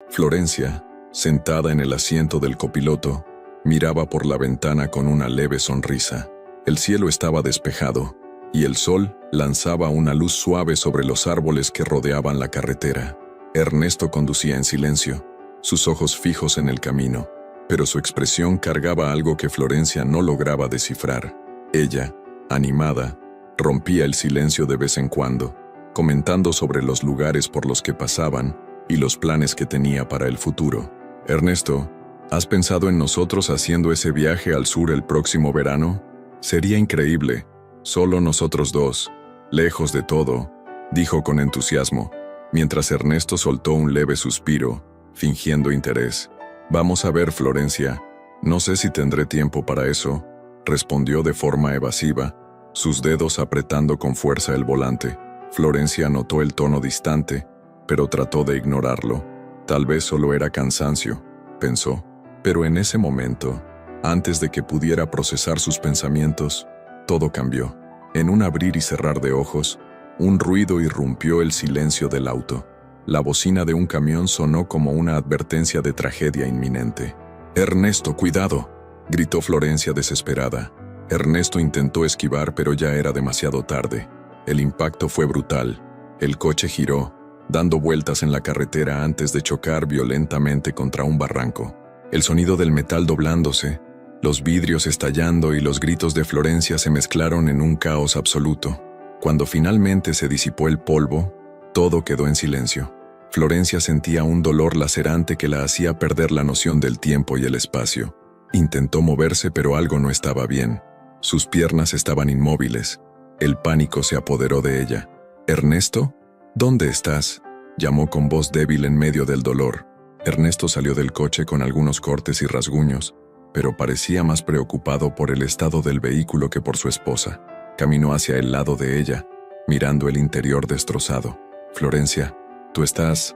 Florencia, sentada en el asiento del copiloto, miraba por la ventana con una leve sonrisa. El cielo estaba despejado, y el sol lanzaba una luz suave sobre los árboles que rodeaban la carretera. Ernesto conducía en silencio, sus ojos fijos en el camino, pero su expresión cargaba algo que Florencia no lograba descifrar. Ella, animada, rompía el silencio de vez en cuando, comentando sobre los lugares por los que pasaban y los planes que tenía para el futuro. «Ernesto, ¿has pensado en nosotros haciendo ese viaje al sur el próximo verano? Sería increíble, solo nosotros dos, lejos de todo», dijo con entusiasmo, mientras Ernesto soltó un leve suspiro, fingiendo interés. «Vamos a ver, Florencia, no sé si tendré tiempo para eso», respondió de forma evasiva, sus dedos apretando con fuerza el volante. Florencia notó el tono distante, pero trató de ignorarlo. Tal vez solo era cansancio, pensó, pero en ese momento, antes de que pudiera procesar sus pensamientos, todo cambió. En un abrir y cerrar de ojos, un ruido irrumpió el silencio del auto. La bocina de un camión sonó como una advertencia de tragedia inminente. «Ernesto, cuidado», gritó Florencia desesperada. Ernesto intentó esquivar, pero ya era demasiado tarde. El impacto fue brutal. El coche giró, dando vueltas en la carretera antes de chocar violentamente contra un barranco. El sonido del metal doblándose, los vidrios estallando y los gritos de Florencia se mezclaron en un caos absoluto. Cuando finalmente se disipó el polvo, todo quedó en silencio. Florencia sentía un dolor lacerante que la hacía perder la noción del tiempo y el espacio. Intentó moverse, pero algo no estaba bien. Sus piernas estaban inmóviles. El pánico se apoderó de ella. «¿Ernesto? ¿Dónde estás?», llamó con voz débil en medio del dolor. Ernesto salió del coche con algunos cortes y rasguños, pero parecía más preocupado por el estado del vehículo que por su esposa. Caminó hacia el lado de ella, mirando el interior destrozado. «Florencia, tú estás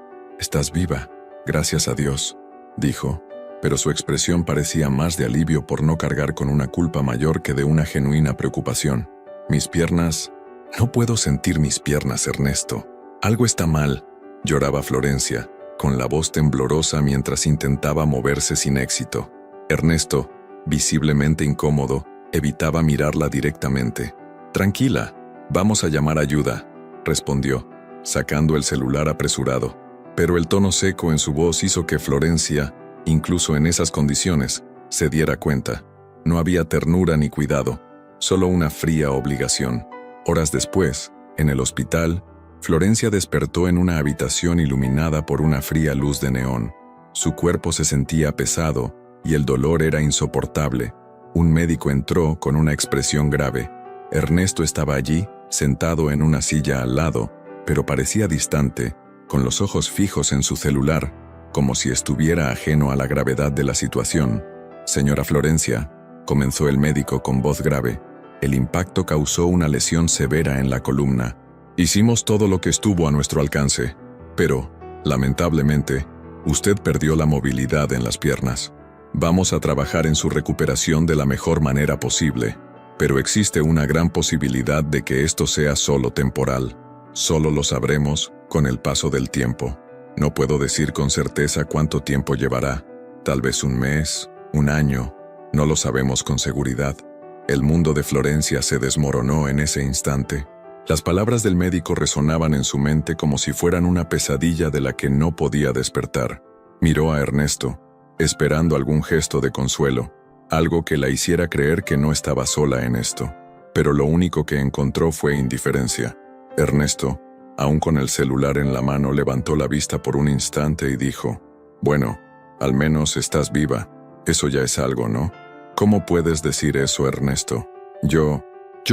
viva, gracias a Dios», dijo, pero su expresión parecía más de alivio por no cargar con una culpa mayor que de una genuina preocupación. «Mis piernas... No puedo sentir mis piernas, Ernesto. Algo está mal», lloraba Florencia, con la voz temblorosa mientras intentaba moverse sin éxito. Ernesto, visiblemente incómodo, evitaba mirarla directamente. «Tranquila, vamos a llamar ayuda», respondió, sacando el celular apresurado. Pero el tono seco en su voz hizo que Florencia, incluso en esas condiciones, se diera cuenta. No había ternura ni cuidado, solo una fría obligación. Horas después, en el hospital, Florencia despertó en una habitación iluminada por una fría luz de neón. Su cuerpo se sentía pesado y el dolor era insoportable. Un médico entró con una expresión grave. Ernesto estaba allí, sentado en una silla al lado, pero parecía distante, con los ojos fijos en su celular, como si estuviera ajeno a la gravedad de la situación. «Señora Florencia», comenzó el médico con voz grave, «el impacto causó una lesión severa en la columna. Hicimos todo lo que estuvo a nuestro alcance, pero, lamentablemente, usted perdió la movilidad en las piernas. Vamos a trabajar en su recuperación de la mejor manera posible, pero existe una gran posibilidad de que esto sea solo temporal. Solo lo sabremos con el paso del tiempo. No puedo decir con certeza cuánto tiempo llevará, tal vez un mes, un año, no lo sabemos con seguridad». El mundo de Florencia se desmoronó en ese instante. Las palabras del médico resonaban en su mente como si fueran una pesadilla de la que no podía despertar. Miró a Ernesto, esperando algún gesto de consuelo, algo que la hiciera creer que no estaba sola en esto. Pero lo único que encontró fue indiferencia. Ernesto, aún con el celular en la mano, levantó la vista por un instante y dijo: «Bueno, al menos estás viva. Eso ya es algo, ¿no?» «¿Cómo puedes decir eso, Ernesto? Yo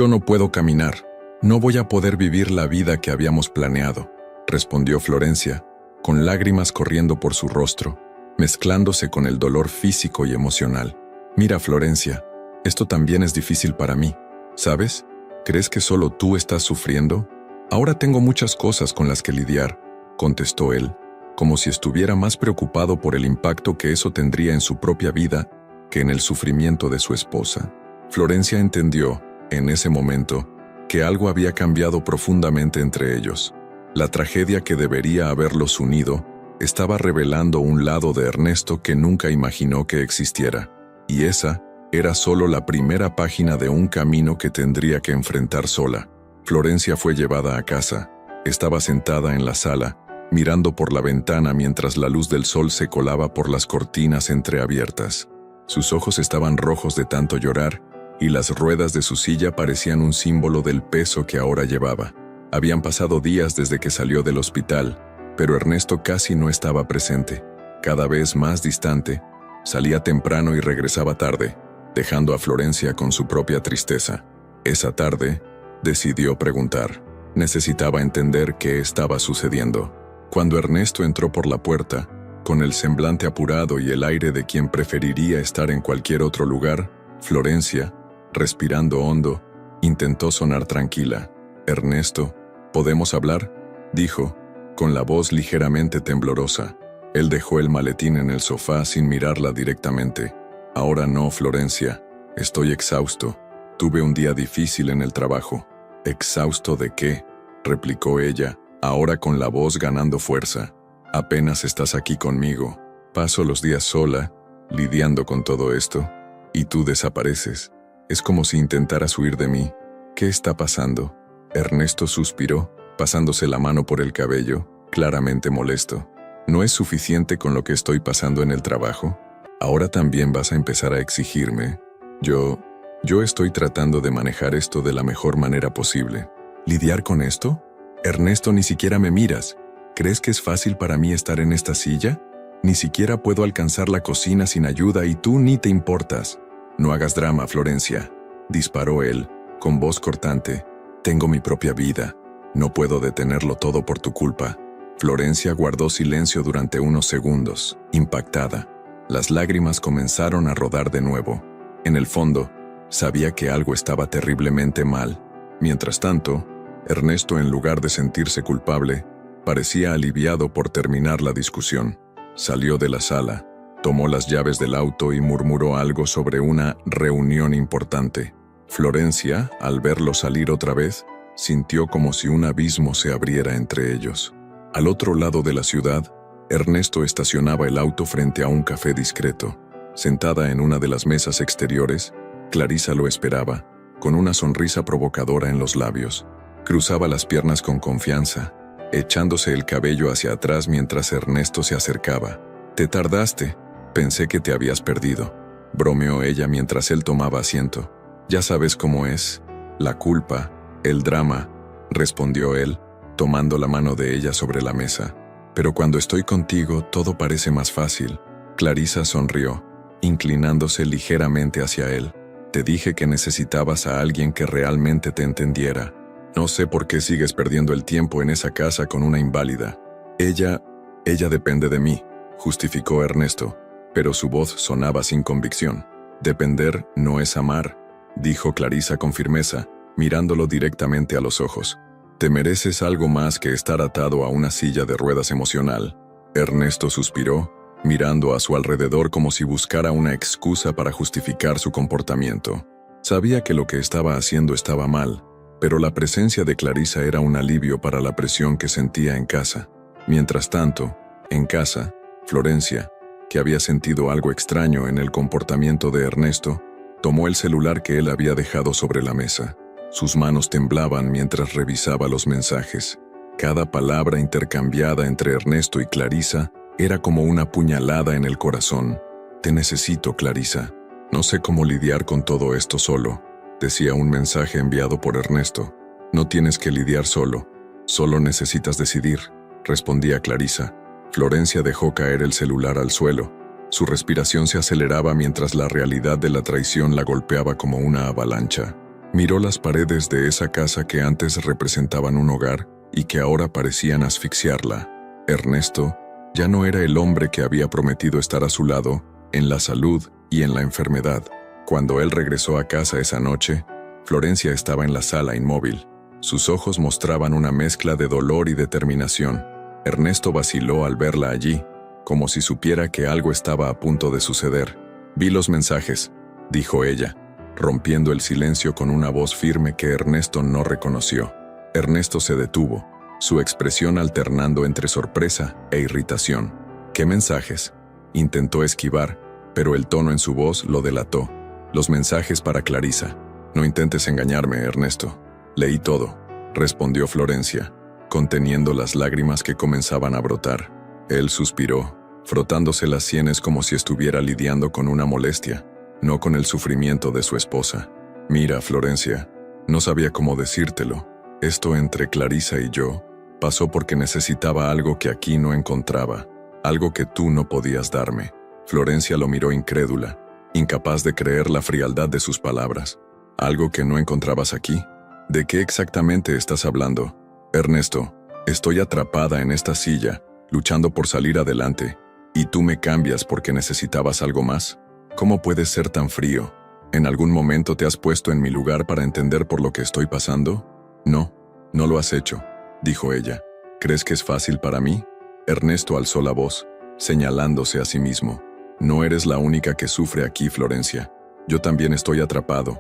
no puedo caminar. No voy a poder vivir la vida que habíamos planeado», respondió Florencia, con lágrimas corriendo por su rostro, mezclándose con el dolor físico y emocional. «Mira, Florencia, esto también es difícil para mí, ¿sabes? ¿Crees que solo tú estás sufriendo? Ahora tengo muchas cosas con las que lidiar», contestó él, como si estuviera más preocupado por el impacto que eso tendría en su propia vida que en el sufrimiento de su esposa. Florencia entendió, en ese momento, que algo había cambiado profundamente entre ellos. La tragedia que debería haberlos unido estaba revelando un lado de Ernesto que nunca imaginó que existiera, y esa era solo la primera página de un camino que tendría que enfrentar sola. Florencia fue llevada a casa. Estaba sentada en la sala, mirando por la ventana mientras la luz del sol se colaba por las cortinas entreabiertas. Sus ojos estaban rojos de tanto llorar, y las ruedas de su silla parecían un símbolo del peso que ahora llevaba. Habían pasado días desde que salió del hospital, pero Ernesto casi no estaba presente. Cada vez más distante, salía temprano y regresaba tarde, dejando a Florencia con su propia tristeza. Esa tarde, decidió preguntar. Necesitaba entender qué estaba sucediendo. Cuando Ernesto entró por la puerta, con el semblante apurado y el aire de quien preferiría estar en cualquier otro lugar, Florencia, respirando hondo, intentó sonar tranquila. «Ernesto, ¿podemos hablar?», dijo, con la voz ligeramente temblorosa. Él dejó el maletín en el sofá sin mirarla directamente. «Ahora no, Florencia. Estoy exhausto. Tuve un día difícil en el trabajo». «¿Exhausto de qué?», replicó ella, ahora con la voz ganando fuerza. «Apenas estás aquí conmigo. Paso los días sola, lidiando con todo esto, y tú desapareces. Es como si intentaras huir de mí. ¿Qué está pasando?». Ernesto suspiró, pasándose la mano por el cabello, claramente molesto. «¿No es suficiente con lo que estoy pasando en el trabajo? ¿Ahora también vas a empezar a exigirme? Yo estoy tratando de manejar esto de la mejor manera posible». «¿Lidiar con esto? Ernesto, ni siquiera me miras. ¿Crees que es fácil para mí estar en esta silla? Ni siquiera puedo alcanzar la cocina sin ayuda y tú ni te importas». «No hagas drama, Florencia», disparó él, con voz cortante. «Tengo mi propia vida. No puedo detenerlo todo por tu culpa». Florencia guardó silencio durante unos segundos, impactada. Las lágrimas comenzaron a rodar de nuevo. En el fondo, sabía que algo estaba terriblemente mal. Mientras tanto, Ernesto, en lugar de sentirse culpable, parecía aliviado por terminar la discusión. Salió de la sala, tomó las llaves del auto y murmuró algo sobre una reunión importante. Florencia, al verlo salir otra vez, sintió como si un abismo se abriera entre ellos. Al otro lado de la ciudad, Ernesto estacionaba el auto frente a un café discreto. Sentada en una de las mesas exteriores, Clarisa lo esperaba, con una sonrisa provocadora en los labios. Cruzaba las piernas con confianza, echándose el cabello hacia atrás mientras Ernesto se acercaba. «¿Te tardaste? Pensé que te habías perdido», bromeó ella mientras él tomaba asiento. «Ya sabes cómo es. La culpa, el drama», respondió él, tomando la mano de ella sobre la mesa. «Pero cuando estoy contigo, todo parece más fácil». Clarisa sonrió, inclinándose ligeramente hacia él. «Te dije que necesitabas a alguien que realmente te entendiera. No sé por qué sigues perdiendo el tiempo en esa casa con una inválida». Ella depende de mí», justificó Ernesto, pero su voz sonaba sin convicción. «Depender no es amar», dijo Clarisa con firmeza, mirándolo directamente a los ojos. «Te mereces algo más que estar atado a una silla de ruedas emocional». Ernesto suspiró, mirando a su alrededor como si buscara una excusa para justificar su comportamiento. Sabía que lo que estaba haciendo estaba mal, pero la presencia de Clarisa era un alivio para la presión que sentía en casa. Mientras tanto, en casa, Florencia, que había sentido algo extraño en el comportamiento de Ernesto, tomó el celular que él había dejado sobre la mesa. Sus manos temblaban mientras revisaba los mensajes. Cada palabra intercambiada entre Ernesto y Clarisa era como una puñalada en el corazón. «Te necesito, Clarisa. No sé cómo lidiar con todo esto solo», decía un mensaje enviado por Ernesto. «No tienes que lidiar solo. Solo necesitas decidir», respondía Clarisa. Florencia dejó caer el celular al suelo. Su respiración se aceleraba mientras la realidad de la traición la golpeaba como una avalancha. Miró las paredes de esa casa que antes representaban un hogar y que ahora parecían asfixiarla. Ernesto ya no era el hombre que había prometido estar a su lado, en la salud y en la enfermedad. Cuando él regresó a casa esa noche, Florencia estaba en la sala inmóvil. Sus ojos mostraban una mezcla de dolor y determinación. Ernesto vaciló al verla allí, como si supiera que algo estaba a punto de suceder. «Vi los mensajes», dijo ella, rompiendo el silencio con una voz firme que Ernesto no reconoció. Ernesto se detuvo, su expresión alternando entre sorpresa e irritación. ¿Qué mensajes? Intentó esquivar, pero el tono en su voz lo delató. Los mensajes para Clarisa. No intentes engañarme, Ernesto. Leí todo, respondió Florencia, conteniendo las lágrimas que comenzaban a brotar. Él suspiró, frotándose las sienes como si estuviera lidiando con una molestia, no con el sufrimiento de su esposa. Mira, Florencia, no sabía cómo decírtelo. Esto entre Clarisa y yo pasó porque necesitaba algo que aquí no encontraba, algo que tú no podías darme. Florencia lo miró incrédula, incapaz de creer la frialdad de sus palabras. ¿Algo que no encontrabas aquí? ¿De qué exactamente estás hablando? Ernesto, estoy atrapada en esta silla, luchando por salir adelante, y tú me cambias porque necesitabas algo más. ¿Cómo puedes ser tan frío? ¿En algún momento te has puesto en mi lugar para entender por lo que estoy pasando? No, no lo has hecho, dijo ella. ¿Crees que es fácil para mí? Ernesto alzó la voz, señalándose a sí mismo. No eres la única que sufre aquí, Florencia. Yo también estoy atrapado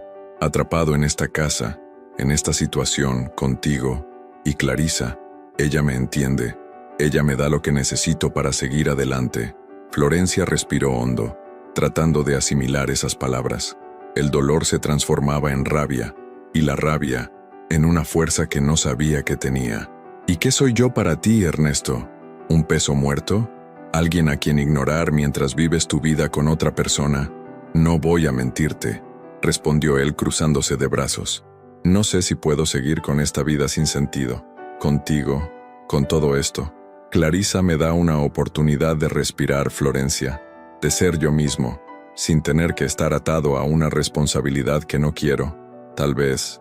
en esta casa, en esta situación, contigo. Y Clarisa, ella me entiende. Ella me da lo que necesito para seguir adelante. Florencia respiró hondo, tratando de asimilar esas palabras. El dolor se transformaba en rabia, y la rabia en una fuerza que no sabía que tenía. ¿Y qué soy yo para ti, Ernesto? ¿Un peso muerto? ¿Alguien a quien ignorar mientras vives tu vida con otra persona? No voy a mentirte, respondió él cruzándose de brazos. No sé si puedo seguir con esta vida sin sentido. Contigo, con todo esto. Clarisa me da una oportunidad de respirar, Florencia, de ser yo mismo, sin tener que estar atado a una responsabilidad que no quiero. Tal vez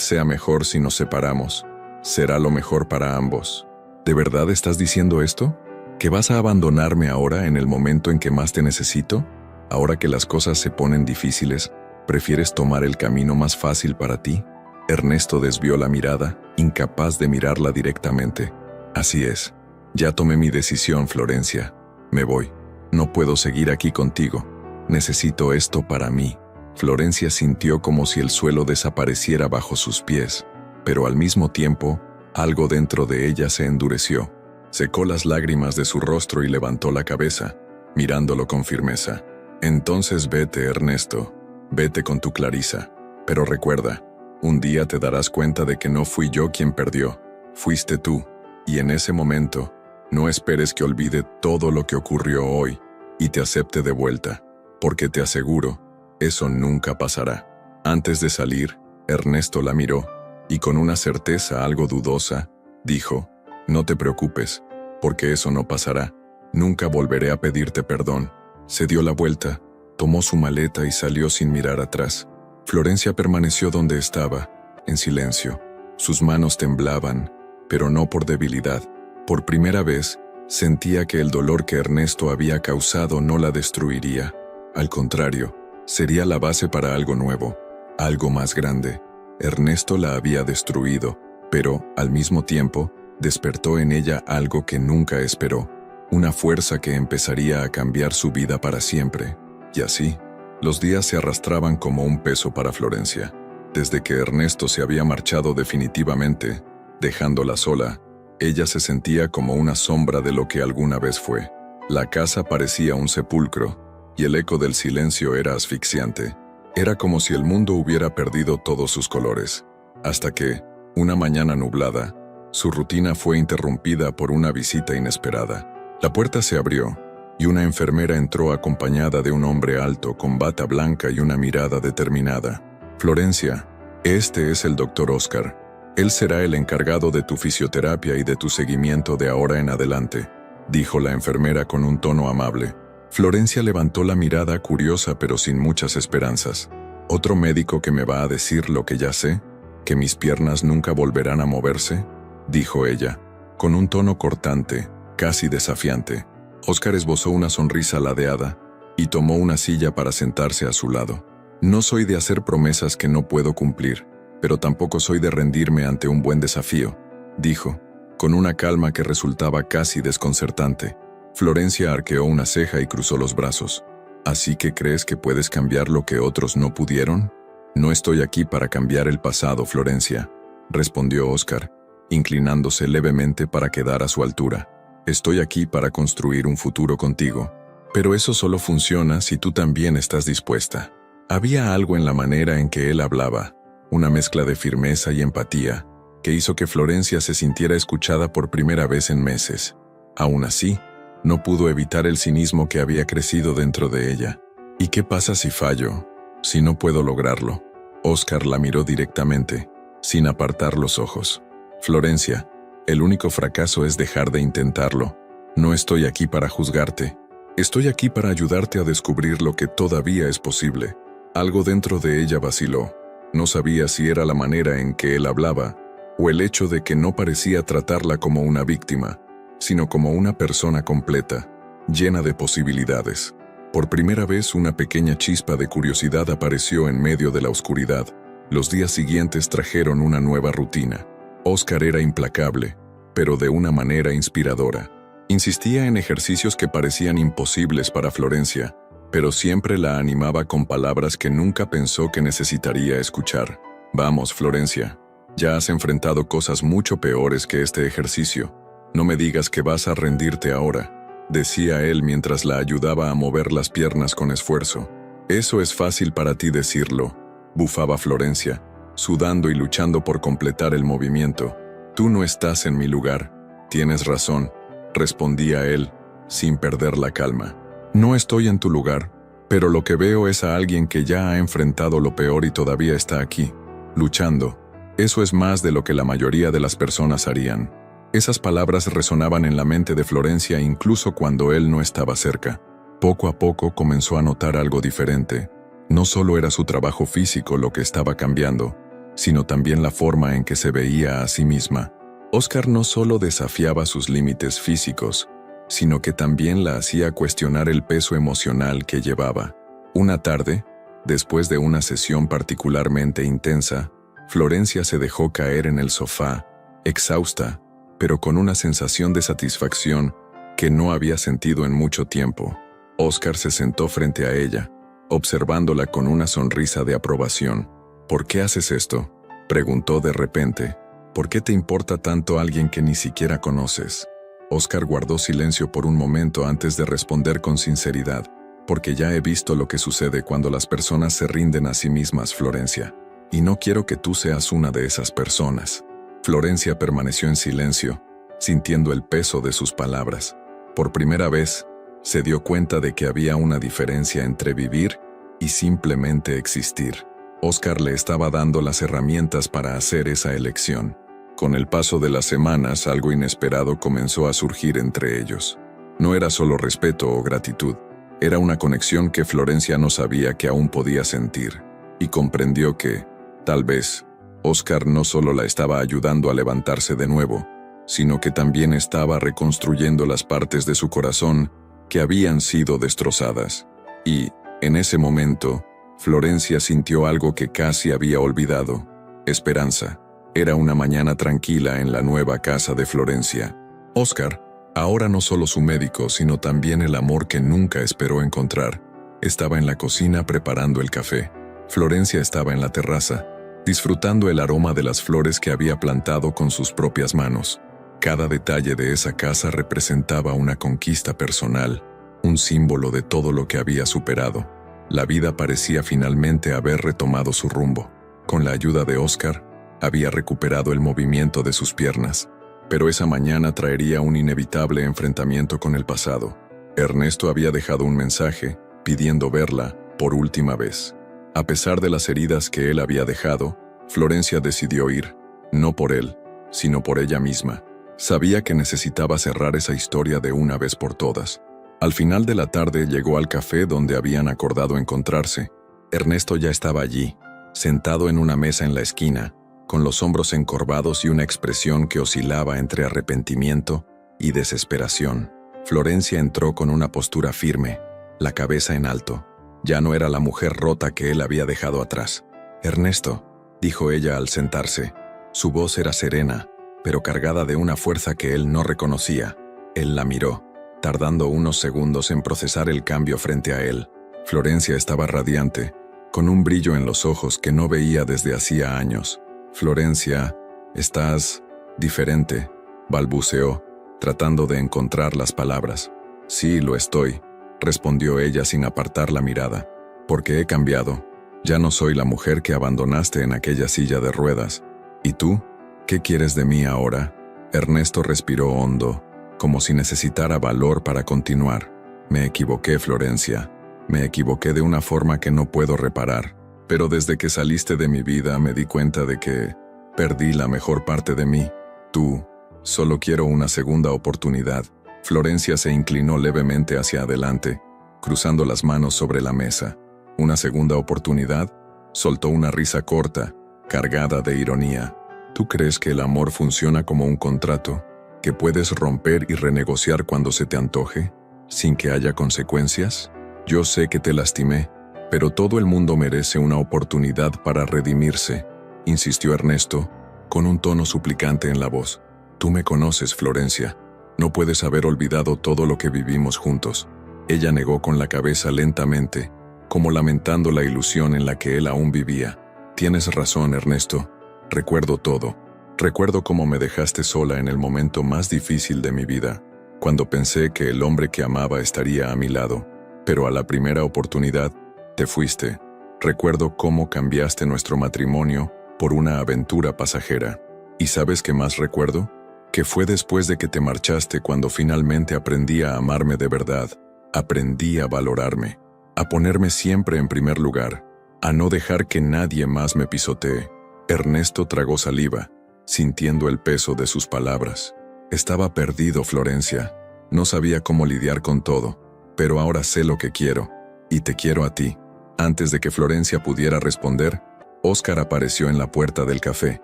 sea mejor si nos separamos. Será lo mejor para ambos. ¿De verdad estás diciendo esto? ¿Que vas a abandonarme ahora en el momento en que más te necesito? Ahora que las cosas se ponen difíciles, ¿prefieres tomar el camino más fácil para ti? Ernesto desvió la mirada, incapaz de mirarla directamente. Así es. Ya tomé mi decisión, Florencia. Me voy. No puedo seguir aquí contigo. Necesito esto para mí. Florencia sintió como si el suelo desapareciera bajo sus pies, pero al mismo tiempo, algo dentro de ella se endureció. Secó las lágrimas de su rostro y levantó la cabeza, mirándolo con firmeza. Entonces vete, Ernesto. Vete con tu Clarisa. Pero recuerda, un día te darás cuenta de que no fui yo quien perdió. Fuiste tú. Y en ese momento, no esperes que olvide todo lo que ocurrió hoy y te acepte de vuelta, porque te aseguro, eso nunca pasará. Antes de salir, Ernesto la miró y con una certeza algo dudosa, dijo, no te preocupes, porque eso no pasará. Nunca volveré a pedirte perdón. Se dio la vuelta, tomó su maleta y salió sin mirar atrás. Florencia permaneció donde estaba, en silencio. Sus manos temblaban, pero no por debilidad. Por primera vez, sentía que el dolor que Ernesto había causado no la destruiría. Al contrario, sería la base para algo nuevo, algo más grande. Ernesto la había destruido, pero, al mismo tiempo, despertó en ella algo que nunca esperó, una fuerza que empezaría a cambiar su vida para siempre. Y así, los días se arrastraban como un peso para Florencia. Desde que Ernesto se había marchado definitivamente, dejándola sola, ella se sentía como una sombra de lo que alguna vez fue. La casa parecía un sepulcro, y el eco del silencio era asfixiante. Era como si el mundo hubiera perdido todos sus colores. Hasta que, una mañana nublada, su rutina fue interrumpida por una visita inesperada. La puerta se abrió, y una enfermera entró acompañada de un hombre alto con bata blanca y una mirada determinada. Florencia, este es el doctor Oscar. Él será el encargado de tu fisioterapia y de tu seguimiento de ahora en adelante, dijo la enfermera con un tono amable. Florencia levantó la mirada curiosa pero sin muchas esperanzas. ¿Otro médico que me va a decir lo que ya sé? ¿Que mis piernas nunca volverán a moverse?, dijo ella, con un tono cortante, casi desafiante. Oscar esbozó una sonrisa ladeada y tomó una silla para sentarse a su lado. No soy de hacer promesas que no puedo cumplir, pero tampoco soy de rendirme ante un buen desafío, dijo, con una calma que resultaba casi desconcertante. Florencia arqueó una ceja y cruzó los brazos. ¿Así que crees que puedes cambiar lo que otros no pudieron? No estoy aquí para cambiar el pasado, Florencia, respondió Oscar, inclinándose levemente para quedar a su altura. Estoy aquí para construir un futuro contigo, pero eso solo funciona si tú también estás dispuesta. Había algo en la manera en que él hablaba, una mezcla de firmeza y empatía, que hizo que Florencia se sintiera escuchada por primera vez en meses. Aún así, no pudo evitar el cinismo que había crecido dentro de ella. ¿Y qué pasa si fallo? Si no puedo lograrlo. Oscar la miró directamente, sin apartar los ojos. Florencia, el único fracaso es dejar de intentarlo. No estoy aquí para juzgarte. Estoy aquí para ayudarte a descubrir lo que todavía es posible. Algo dentro de ella vaciló. No sabía si era la manera en que él hablaba, o el hecho de que no parecía tratarla como una víctima, sino como una persona completa, llena de posibilidades. Por primera vez una pequeña chispa de curiosidad apareció en medio de la oscuridad. Los días siguientes trajeron una nueva rutina. Oscar era implacable, pero de una manera inspiradora. Insistía en ejercicios que parecían imposibles para Florencia, pero siempre la animaba con palabras que nunca pensó que necesitaría escuchar. Vamos, Florencia, ya has enfrentado cosas mucho peores que este ejercicio. No me digas que vas a rendirte ahora, decía él mientras la ayudaba a mover las piernas con esfuerzo. Eso es fácil para ti decirlo, bufaba Florencia, sudando y luchando por completar el movimiento. Tú no estás en mi lugar. Tienes razón, respondía él, sin perder la calma. No estoy en tu lugar, pero lo que veo es a alguien que ya ha enfrentado lo peor y todavía está aquí, luchando. Eso es más de lo que la mayoría de las personas harían. Esas palabras resonaban en la mente de Florencia incluso cuando él no estaba cerca. Poco a poco comenzó a notar algo diferente. No solo era su trabajo físico lo que estaba cambiando, sino también la forma en que se veía a sí misma. Oscar no solo desafiaba sus límites físicos, sino que también la hacía cuestionar el peso emocional que llevaba. Una tarde, después de una sesión particularmente intensa, Florencia se dejó caer en el sofá, exhausta, pero con una sensación de satisfacción que no había sentido en mucho tiempo. Oscar se sentó frente a ella, observándola con una sonrisa de aprobación. ¿Por qué haces esto?, preguntó de repente. ¿Por qué te importa tanto alguien que ni siquiera conoces? Oscar guardó silencio por un momento antes de responder con sinceridad. Porque ya he visto lo que sucede cuando las personas se rinden a sí mismas, Florencia. Y no quiero que tú seas una de esas personas. Florencia permaneció en silencio, sintiendo el peso de sus palabras. Por primera vez, se dio cuenta de que había una diferencia entre vivir y simplemente existir. Oscar le estaba dando las herramientas para hacer esa elección. Con el paso de las semanas, algo inesperado comenzó a surgir entre ellos. No era solo respeto o gratitud, era una conexión que Florencia no sabía que aún podía sentir, y comprendió que, tal vez, Oscar no solo la estaba ayudando a levantarse de nuevo, sino que también estaba reconstruyendo las partes de su corazón que habían sido destrozadas. Y, en ese momento, Florencia sintió algo que casi había olvidado: esperanza. Era una mañana tranquila en la nueva casa de Florencia. Oscar, ahora no solo su médico, sino también el amor que nunca esperó encontrar, estaba en la cocina preparando el café. Florencia estaba en la terraza, disfrutando el aroma de las flores que había plantado con sus propias manos. Cada detalle de esa casa representaba una conquista personal, un símbolo de todo lo que había superado. La vida parecía finalmente haber retomado su rumbo. Con la ayuda de Oscar, había recuperado el movimiento de sus piernas, pero esa mañana traería un inevitable enfrentamiento con el pasado. Ernesto había dejado un mensaje, pidiendo verla por última vez. A pesar de las heridas que él había dejado, Florencia decidió ir, no por él, sino por ella misma. Sabía que necesitaba cerrar esa historia de una vez por todas. Al final de la tarde llegó al café donde habían acordado encontrarse. Ernesto ya estaba allí, sentado en una mesa en la esquina, con los hombros encorvados y una expresión que oscilaba entre arrepentimiento y desesperación. Florencia entró con una postura firme, la cabeza en alto. Ya no era la mujer rota que él había dejado atrás. «Ernesto», dijo ella al sentarse. Su voz era serena, pero cargada de una fuerza que él no reconocía. Él la miró, tardando unos segundos en procesar el cambio frente a él. Florencia estaba radiante, con un brillo en los ojos que no veía desde hacía años. «Florencia, estás...» Diferente, balbuceó, tratando de encontrar las palabras. Sí, lo estoy, respondió ella sin apartar la mirada. Porque he cambiado. Ya no soy la mujer que abandonaste en aquella silla de ruedas. ¿Y tú? ¿Qué quieres de mí ahora? Ernesto respiró hondo, como si necesitara valor para continuar. Me equivoqué, Florencia. Me equivoqué de una forma que no puedo reparar. Pero desde que saliste de mi vida me di cuenta de que perdí la mejor parte de mí. Tú, solo quiero una segunda oportunidad. Florencia se inclinó levemente hacia adelante, cruzando las manos sobre la mesa. ¿Una segunda oportunidad? Soltó una risa corta, cargada de ironía. ¿Tú crees que el amor funciona como un contrato, que puedes romper y renegociar cuando se te antoje, sin que haya consecuencias? Yo sé que te lastimé, pero todo el mundo merece una oportunidad para redimirse, insistió Ernesto, con un tono suplicante en la voz. Tú me conoces, Florencia. No puedes haber olvidado todo lo que vivimos juntos. Ella negó con la cabeza lentamente, como lamentando la ilusión en la que él aún vivía. Tienes razón, Ernesto. Recuerdo todo. Recuerdo cómo me dejaste sola en el momento más difícil de mi vida, cuando pensé que el hombre que amaba estaría a mi lado. Pero a la primera oportunidad, te fuiste. Recuerdo cómo cambiaste nuestro matrimonio por una aventura pasajera. ¿Y sabes qué más recuerdo? Que fue después de que te marchaste cuando finalmente aprendí a amarme de verdad. Aprendí a valorarme, a ponerme siempre en primer lugar, a no dejar que nadie más me pisotee. Ernesto tragó saliva, sintiendo el peso de sus palabras. Estaba perdido, Florencia. No sabía cómo lidiar con todo, pero ahora sé lo que quiero, y te quiero a ti. Antes de que Florencia pudiera responder, Óscar apareció en la puerta del café.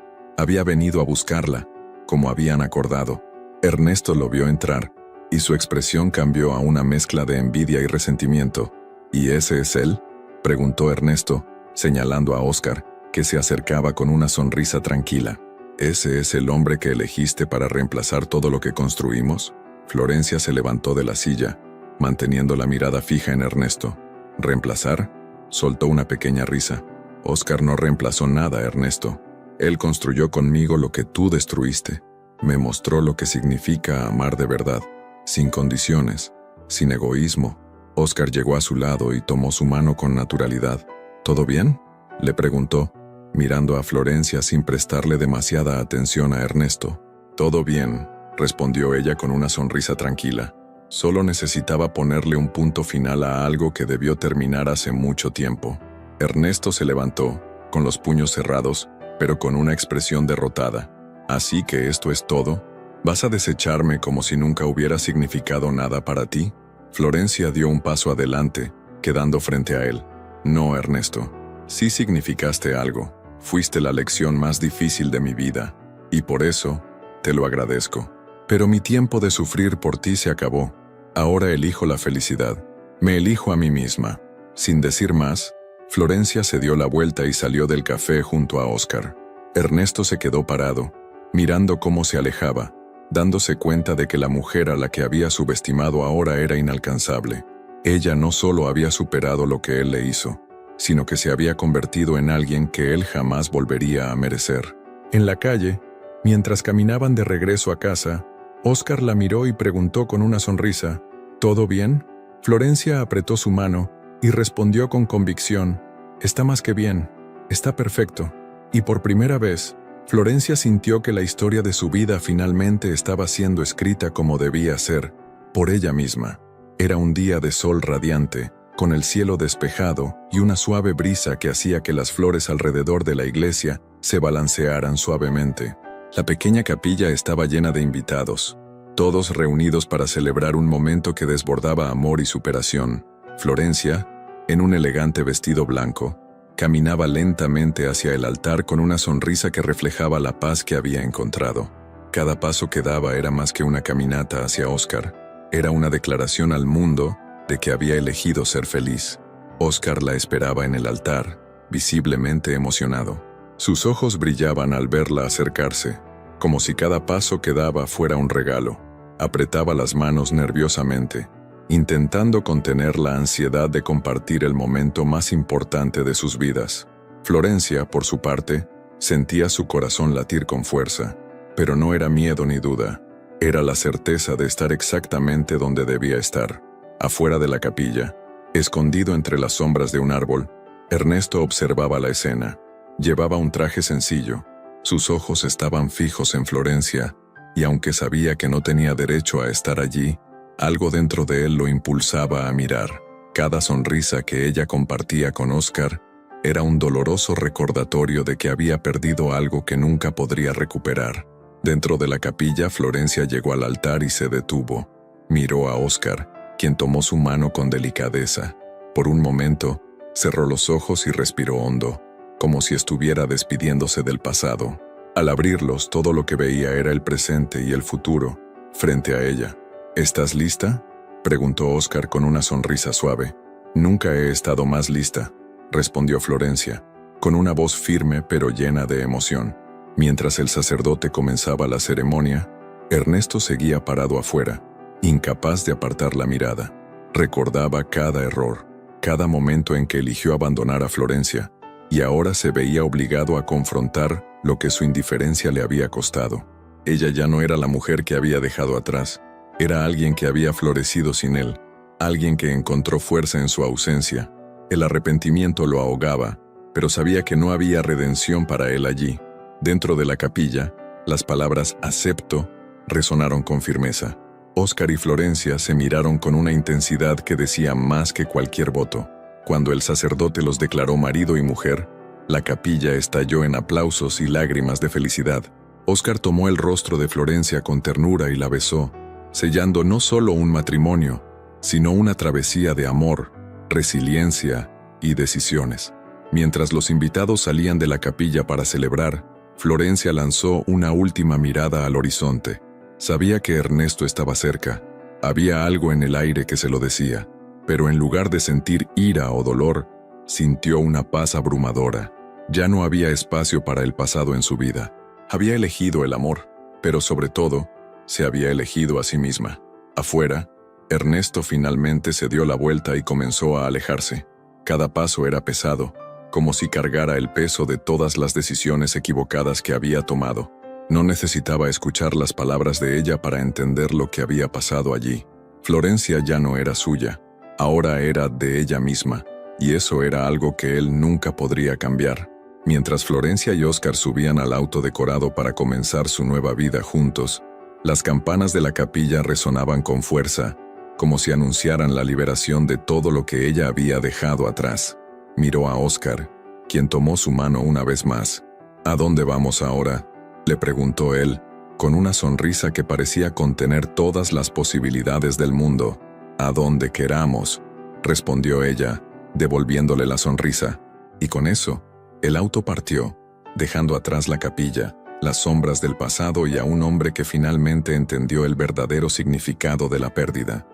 Había venido a buscarla, como habían acordado. Ernesto lo vio entrar, y su expresión cambió a una mezcla de envidia y resentimiento. ¿Y ese es él?, preguntó Ernesto, señalando a Óscar, que se acercaba con una sonrisa tranquila. ¿Ese es el hombre que elegiste para reemplazar todo lo que construimos? Florencia se levantó de la silla, manteniendo la mirada fija en Ernesto. ¿Reemplazar? Soltó una pequeña risa. Óscar no reemplazó nada, Ernesto. Él construyó conmigo lo que tú destruiste. Me mostró lo que significa amar de verdad, sin condiciones, sin egoísmo. Óscar llegó a su lado y tomó su mano con naturalidad. ¿Todo bien?, le preguntó, mirando a Florencia sin prestarle demasiada atención a Ernesto. Todo bien, respondió ella con una sonrisa tranquila. Solo necesitaba ponerle un punto final a algo que debió terminar hace mucho tiempo. Ernesto se levantó, con los puños cerrados, pero con una expresión derrotada. ¿Así que esto es todo? ¿Vas a desecharme como si nunca hubiera significado nada para ti? Florencia dio un paso adelante, quedando frente a él. No, Ernesto. Sí significaste algo. Fuiste la lección más difícil de mi vida, y por eso te lo agradezco. Pero mi tiempo de sufrir por ti se acabó. Ahora elijo la felicidad. Me elijo a mí misma. Sin decir más, Florencia se dio la vuelta y salió del café junto a Óscar. Ernesto se quedó parado, mirando cómo se alejaba, dándose cuenta de que la mujer a la que había subestimado ahora era inalcanzable. Ella no solo había superado lo que él le hizo, sino que se había convertido en alguien que él jamás volvería a merecer. En la calle, mientras caminaban de regreso a casa, Óscar la miró y preguntó con una sonrisa, ¿todo bien? Florencia apretó su mano y respondió con convicción, está más que bien, está perfecto. Y por primera vez, Florencia sintió que la historia de su vida finalmente estaba siendo escrita como debía ser, por ella misma. Era un día de sol radiante, con el cielo despejado y una suave brisa que hacía que las flores alrededor de la iglesia se balancearan suavemente. La pequeña capilla estaba llena de invitados, todos reunidos para celebrar un momento que desbordaba amor y superación. Florencia, en un elegante vestido blanco, caminaba lentamente hacia el altar con una sonrisa que reflejaba la paz que había encontrado. Cada paso que daba era más que una caminata hacia Óscar, era una declaración al mundo de que había elegido ser feliz. Óscar la esperaba en el altar, visiblemente emocionado. Sus ojos brillaban al verla acercarse, como si cada paso que daba fuera un regalo. Apretaba las manos nerviosamente, intentando contener la ansiedad de compartir el momento más importante de sus vidas. Florencia, por su parte, sentía su corazón latir con fuerza. Pero no era miedo ni duda. Era la certeza de estar exactamente donde debía estar, afuera de la capilla, escondido entre las sombras de un árbol. Ernesto observaba la escena. Llevaba un traje sencillo. Sus ojos estaban fijos en Florencia, y aunque sabía que no tenía derecho a estar allí, algo dentro de él lo impulsaba a mirar. Cada sonrisa que ella compartía con Óscar era un doloroso recordatorio de que había perdido algo que nunca podría recuperar. Dentro de la capilla, Florencia llegó al altar y se detuvo. Miró a Óscar, quien tomó su mano con delicadeza. Por un momento, cerró los ojos y respiró hondo, como si estuviera despidiéndose del pasado. Al abrirlos, todo lo que veía era el presente y el futuro, frente a ella. ¿Estás lista?, preguntó Óscar con una sonrisa suave. Nunca he estado más lista, respondió Florencia, con una voz firme pero llena de emoción. Mientras el sacerdote comenzaba la ceremonia, Ernesto seguía parado afuera, incapaz de apartar la mirada. Recordaba cada error, cada momento en que eligió abandonar a Florencia, y ahora se veía obligado a confrontar lo que su indiferencia le había costado. Ella ya no era la mujer que había dejado atrás, era alguien que había florecido sin él, alguien que encontró fuerza en su ausencia. El arrepentimiento lo ahogaba, pero sabía que no había redención para él allí. Dentro de la capilla, las palabras «acepto» resonaron con firmeza. Óscar y Florencia se miraron con una intensidad que decía más que cualquier voto. Cuando el sacerdote los declaró marido y mujer, la capilla estalló en aplausos y lágrimas de felicidad. Óscar tomó el rostro de Florencia con ternura y la besó, sellando no solo un matrimonio, sino una travesía de amor, resiliencia y decisiones. Mientras los invitados salían de la capilla para celebrar, Florencia lanzó una última mirada al horizonte. Sabía que Ernesto estaba cerca. Había algo en el aire que se lo decía, pero en lugar de sentir ira o dolor, sintió una paz abrumadora. Ya no había espacio para el pasado en su vida. Había elegido el amor, pero sobre todo, se había elegido a sí misma. Afuera, Ernesto finalmente se dio la vuelta y comenzó a alejarse. Cada paso era pesado, como si cargara el peso de todas las decisiones equivocadas que había tomado. No necesitaba escuchar las palabras de ella para entender lo que había pasado allí. Florencia ya no era suya, ahora era de ella misma, y eso era algo que él nunca podría cambiar. Mientras Florencia y Óscar subían al auto decorado para comenzar su nueva vida juntos, las campanas de la capilla resonaban con fuerza, como si anunciaran la liberación de todo lo que ella había dejado atrás. Miró a Óscar, quien tomó su mano una vez más. ¿A dónde vamos ahora?, le preguntó él, con una sonrisa que parecía contener todas las posibilidades del mundo. «A donde queramos», respondió ella, devolviéndole la sonrisa. Y con eso, el auto partió, dejando atrás la capilla, las sombras del pasado y a un hombre que finalmente entendió el verdadero significado de la pérdida.